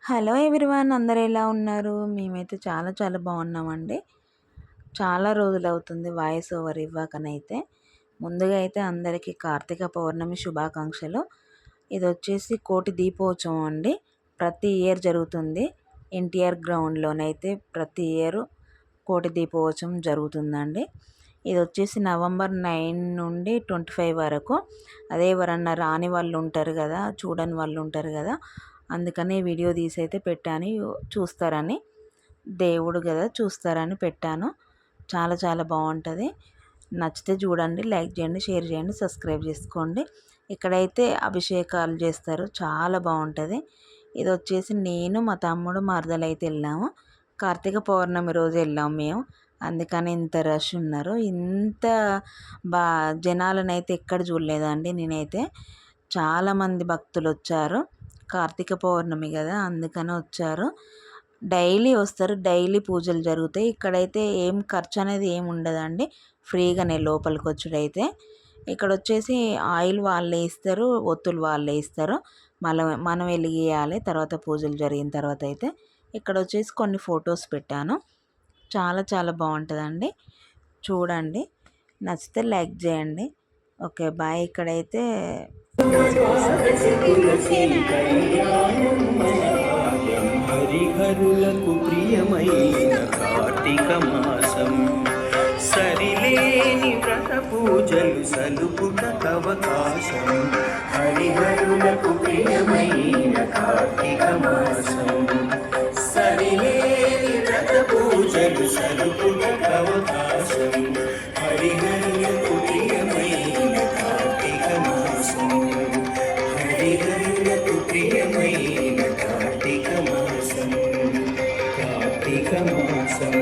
Hello everyone, అందరూ ఎలా ఉన్నారు? మేమైతే చాలా చాలా బాగున్నామండి. చాలా రోజులవుతుంది వాయిస్ ఓవర్ ఇవ్వకనైతే. ముందుగా అయితే అందరికీ కార్తీక పౌర్ణమి శుభాకాంక్షలు. ఇది వచ్చేసి కోటి దీపోత్సవం అండి. ప్రతి ఇయర్ జరుగుతుంది. ఎన్టీఆర్ గ్రౌండ్లోనైతే ప్రతి ఇయర్ కోటి దీపోత్సవం జరుగుతుందండి. ఇది వచ్చేసి నవంబర్ 9 నుండి 25 వరకు. అదే ఎవరన్నా రాని వాళ్ళు ఉంటారు కదా, చూడని వాళ్ళు ఉంటారు కదా, అందుకని వీడియో తీసి అయితే పెట్టాను, చూస్తారని. దేవుడు కదా, చూస్తారని పెట్టాను. చాలా చాలా బాగుంటుంది. నచ్చితే చూడండి, లైక్ చేయండి, షేర్ చేయండి, సబ్స్క్రైబ్ చేసుకోండి. ఇక్కడైతే అభిషేకాలు చేస్తారు, చాలా బాగుంటుంది. ఇది వచ్చేసి నేను, మా తమ్ముడు, మరదలు అయితే వెళ్ళాము. కార్తీక పౌర్ణమి రోజు వెళ్ళాము మేము, అందుకని ఇంత రష్ ఉన్నారు. ఇంత జనాలనైతే ఎక్కడ చూడలేదండి నేనైతే. చాలామంది భక్తులు వచ్చారు. కార్తీక పౌర్ణమి కదా, అందుకని వచ్చారు. డైలీ వస్తారు, డైలీ పూజలు జరుగుతాయి. ఇక్కడైతే ఏం ఖర్చు అనేది ఏమి ఉండదండి, ఫ్రీగానే లోపలికి వచ్చుడైతే. ఇక్కడ వచ్చేసి ఆయిల్ వాళ్ళే ఇస్తారు, ఒత్తులు వాళ్ళే ఇస్తారు. మనం వెలిగియాలి తర్వాత పూజలు జరిగిన తర్వాత అయితే. ఇక్కడ వచ్చేసి కొన్ని ఫొటోస్ పెట్టాను. చాలా చాలా బాగుంటుందండి, చూడండి. నచ్చితే లైక్ చేయండి. Okay bye. ఇక్కడైతే హరిహరులకు ప్రియమైన కార్తీక మాసం, సరిలేని వ్రత పూజలు సలుపుటకవకాశం. హరిహరులకు ప్రియమైన కార్తీక మాసం, సరిలేని వ్రత పూజలు సలుపుటకవకాశం. హరిహరులకు ప్రియమైన కార్తీక మాసం, హరిహరులకు ప్రియమైన కార్తీక మాసం, కార్తీక మాసం.